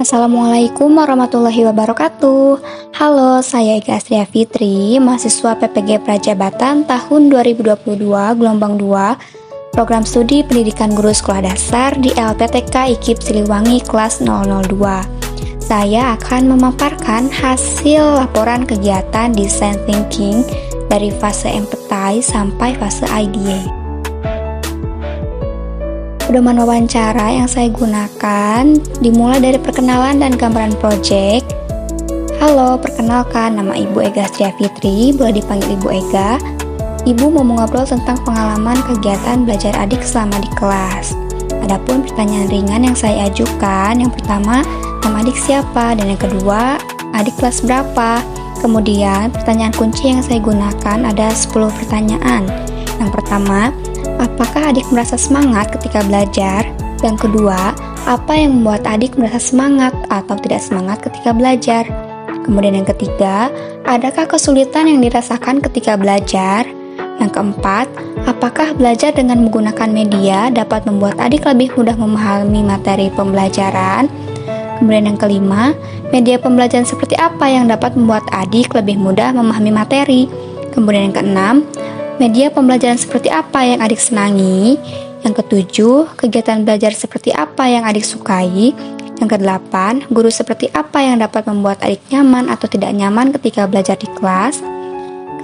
Assalamualaikum warahmatullahi wabarakatuh. Halo, saya Ega Astria Fitri, mahasiswa PPG Prajabatan tahun 2022 gelombang 2, program studi pendidikan guru sekolah dasar di LPTK IKIP Siliwangi kelas 002. Saya akan memaparkan hasil laporan kegiatan design thinking dari fase empathize sampai fase IDA. Pedoman wawancara yang saya gunakan dimulai dari perkenalan dan gambaran proyek. Halo, perkenalkan, nama Ibu Ega Astria Fitri, boleh dipanggil Ibu Ega. Ibu mau ngobrol tentang pengalaman kegiatan belajar adik selama di kelas. Adapun pertanyaan ringan yang saya ajukan, yang pertama, nama adik siapa? Dan yang kedua, adik kelas berapa? Kemudian, pertanyaan kunci yang saya gunakan ada 10 pertanyaan. Yang pertama, apakah adik merasa semangat ketika belajar? Yang kedua, apa yang membuat adik merasa semangat atau tidak semangat ketika belajar? Kemudian yang ketiga, adakah kesulitan yang dirasakan ketika belajar? Yang keempat, apakah belajar dengan menggunakan media dapat membuat adik lebih mudah memahami materi pembelajaran? Kemudian yang kelima, media pembelajaran seperti apa yang dapat membuat adik lebih mudah memahami materi? Kemudian yang keenam, media pembelajaran seperti apa yang adik senangi? Yang ketujuh, kegiatan belajar seperti apa yang adik sukai? Yang kedelapan, guru seperti apa yang dapat membuat adik nyaman atau tidak nyaman ketika belajar di kelas?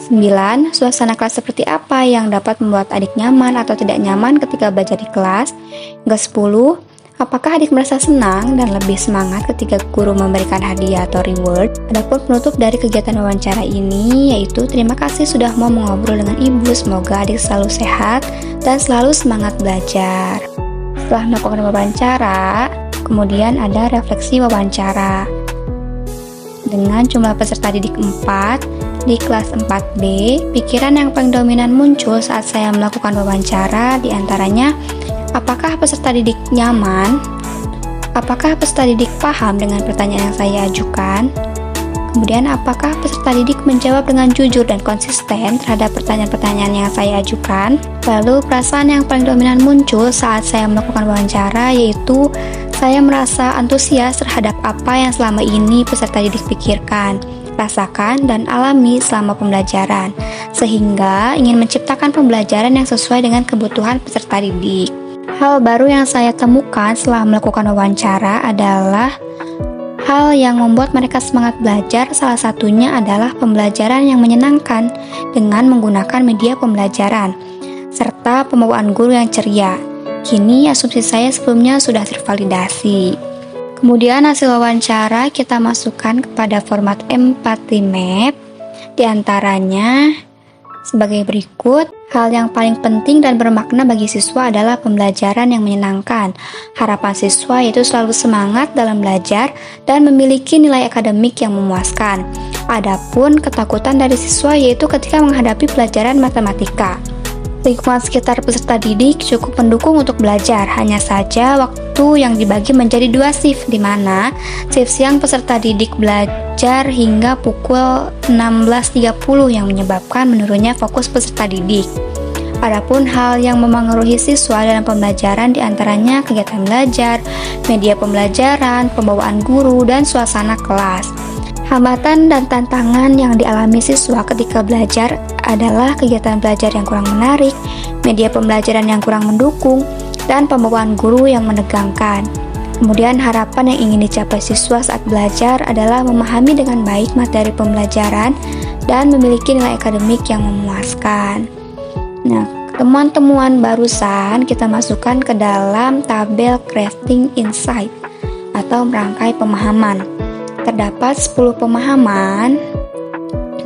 Kesembilan, suasana kelas seperti apa yang dapat membuat adik nyaman atau tidak nyaman ketika belajar di kelas? Yang kesepuluh, apakah adik merasa senang dan lebih semangat ketika guru memberikan hadiah atau reward? Adapun penutup dari kegiatan wawancara ini yaitu terima kasih sudah mau mengobrol dengan Ibu. Semoga adik selalu sehat dan selalu semangat belajar. Setelah melakukan wawancara, kemudian ada refleksi wawancara. Dengan jumlah peserta didik 4 di kelas 4B, pikiran yang paling dominan muncul saat saya melakukan wawancara diantaranya, apakah peserta didik nyaman? Apakah peserta didik paham dengan pertanyaan yang saya ajukan? Kemudian, apakah peserta didik menjawab dengan jujur dan konsisten terhadap pertanyaan-pertanyaan yang saya ajukan? Lalu, perasaan yang paling dominan muncul saat saya melakukan wawancara yaitu saya merasa antusias terhadap apa yang selama ini peserta didik pikirkan, rasakan, dan alami selama pembelajaran, sehingga ingin menciptakan pembelajaran yang sesuai dengan kebutuhan peserta didik. Hal baru yang saya temukan setelah melakukan wawancara adalah hal yang membuat mereka semangat belajar. Salah satunya adalah pembelajaran yang menyenangkan dengan menggunakan media pembelajaran, serta pembawaan guru yang ceria. Kini asumsi saya sebelumnya sudah tervalidasi. Kemudian hasil wawancara kita masukkan kepada format empathy map. Di antaranya sebagai berikut, hal yang paling penting dan bermakna bagi siswa adalah pembelajaran yang menyenangkan. Harapan siswa yaitu selalu semangat dalam belajar dan memiliki nilai akademik yang memuaskan. Adapun ketakutan dari siswa yaitu ketika menghadapi pelajaran matematika. Lingkungan sekitar peserta didik cukup mendukung untuk belajar, hanya saja waktu yang dibagi menjadi 2 shift, di mana shift siang peserta didik belajar hingga pukul 16.30 yang menyebabkan menurunnya fokus peserta didik. Adapun hal yang memengaruhi siswa dalam pembelajaran diantaranya kegiatan belajar, media pembelajaran, pembawaan guru, dan suasana kelas. Hambatan dan tantangan yang dialami siswa ketika belajar adalah kegiatan belajar yang kurang menarik, media pembelajaran yang kurang mendukung, dan pembawaan guru yang menegangkan. Kemudian harapan yang ingin dicapai siswa saat belajar adalah memahami dengan baik materi pembelajaran dan memiliki nilai akademik yang memuaskan. Nah, temuan-temuan barusan kita masukkan ke dalam tabel crafting insight atau merangkai pemahaman. Terdapat 10 pemahaman,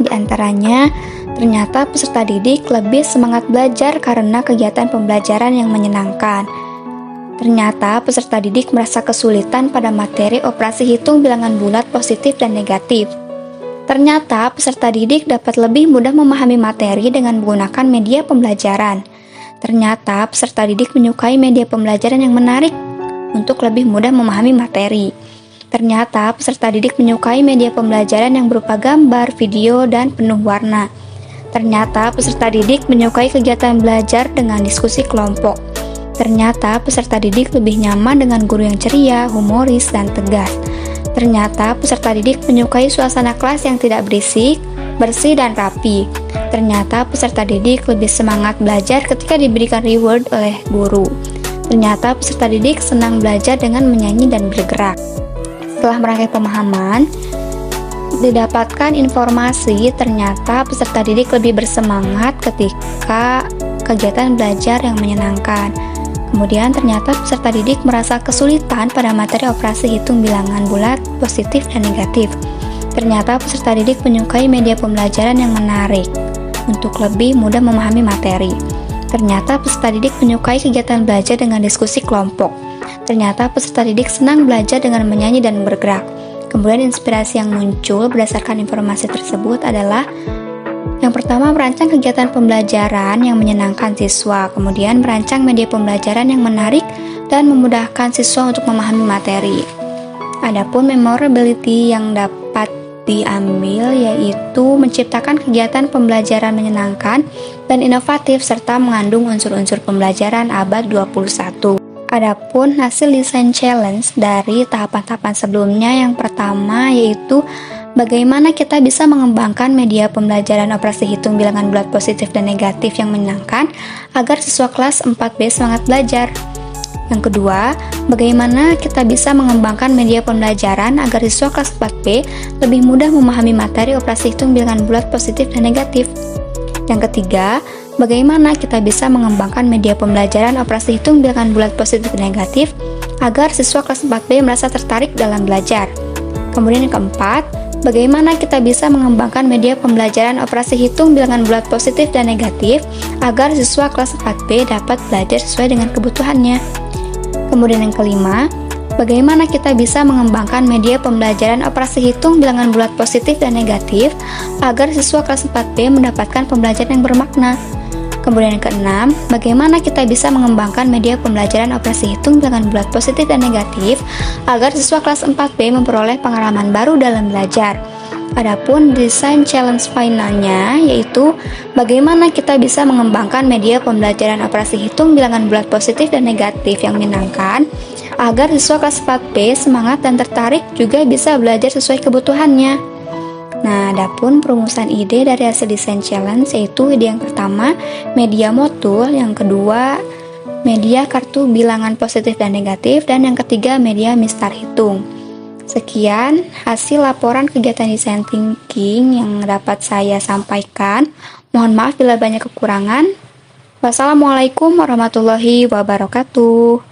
diantaranya ternyata peserta didik lebih semangat belajar karena kegiatan pembelajaran yang menyenangkan. Ternyata peserta didik merasa kesulitan pada materi operasi hitung bilangan bulat positif dan negatif. Ternyata peserta didik dapat lebih mudah memahami materi dengan menggunakan media pembelajaran. Ternyata peserta didik menyukai media pembelajaran yang menarik untuk lebih mudah memahami materi. Ternyata peserta didik menyukai media pembelajaran yang berupa gambar, video, dan penuh warna. Ternyata peserta didik menyukai kegiatan belajar dengan diskusi kelompok. Ternyata peserta didik lebih nyaman dengan guru yang ceria, humoris, dan tegas. Ternyata peserta didik menyukai suasana kelas yang tidak berisik, bersih, dan rapi. Ternyata peserta didik lebih semangat belajar ketika diberikan reward oleh guru. Ternyata peserta didik senang belajar dengan menyanyi dan bergerak. Setelah merangkai pemahaman, didapatkan informasi ternyata peserta didik lebih bersemangat ketika kegiatan belajar yang menyenangkan. Kemudian ternyata peserta didik merasa kesulitan pada materi operasi hitung bilangan bulat, positif, dan negatif. Ternyata peserta didik menyukai media pembelajaran yang menarik untuk lebih mudah memahami materi. Ternyata peserta didik menyukai kegiatan belajar dengan diskusi kelompok. Ternyata peserta didik senang belajar dengan menyanyi dan bergerak. Kemudian inspirasi yang muncul berdasarkan informasi tersebut adalah yang pertama, merancang kegiatan pembelajaran yang menyenangkan siswa, kemudian merancang media pembelajaran yang menarik dan memudahkan siswa untuk memahami materi. Adapun memorability yang dapat diambil yaitu menciptakan kegiatan pembelajaran menyenangkan dan inovatif serta mengandung unsur-unsur pembelajaran abad 21. Adapun hasil desain challenge dari tahapan-tahapan sebelumnya, yang pertama yaitu bagaimana kita bisa mengembangkan media pembelajaran operasi hitung bilangan bulat positif dan negatif yang menyenangkan agar siswa kelas 4B semangat belajar. Yang kedua, bagaimana kita bisa mengembangkan media pembelajaran agar siswa kelas 4B lebih mudah memahami materi operasi hitung bilangan bulat positif dan negatif. Yang ketiga, bagaimana kita bisa mengembangkan media pembelajaran operasi hitung bilangan bulat positif dan negatif agar siswa kelas 4B merasa tertarik dalam belajar. Kemudian yang keempat, bagaimana kita bisa mengembangkan media pembelajaran operasi hitung bilangan bulat positif dan negatif agar siswa kelas 4B dapat belajar sesuai dengan kebutuhannya. Kemudian yang kelima, bagaimana kita bisa mengembangkan media pembelajaran operasi hitung bilangan bulat positif dan negatif agar siswa kelas 4B mendapatkan pembelajaran yang bermakna. Kemudian yang keenam, bagaimana kita bisa mengembangkan media pembelajaran operasi hitung bilangan bulat positif dan negatif agar siswa kelas 4B memperoleh pengalaman baru dalam belajar. Adapun desain challenge finalnya yaitu bagaimana kita bisa mengembangkan media pembelajaran operasi hitung bilangan bulat positif dan negatif yang menyenangkan agar siswa kelas 4B semangat dan tertarik juga bisa belajar sesuai kebutuhannya. Nah, adapun perumusan ide dari hasil desain challenge yaitu ide yang pertama, media modul, yang kedua, media kartu bilangan positif dan negatif, dan yang ketiga, media mistar hitung. Sekian hasil laporan kegiatan design thinking yang dapat saya sampaikan. Mohon maaf bila banyak kekurangan. Wassalamualaikum warahmatullahi wabarakatuh.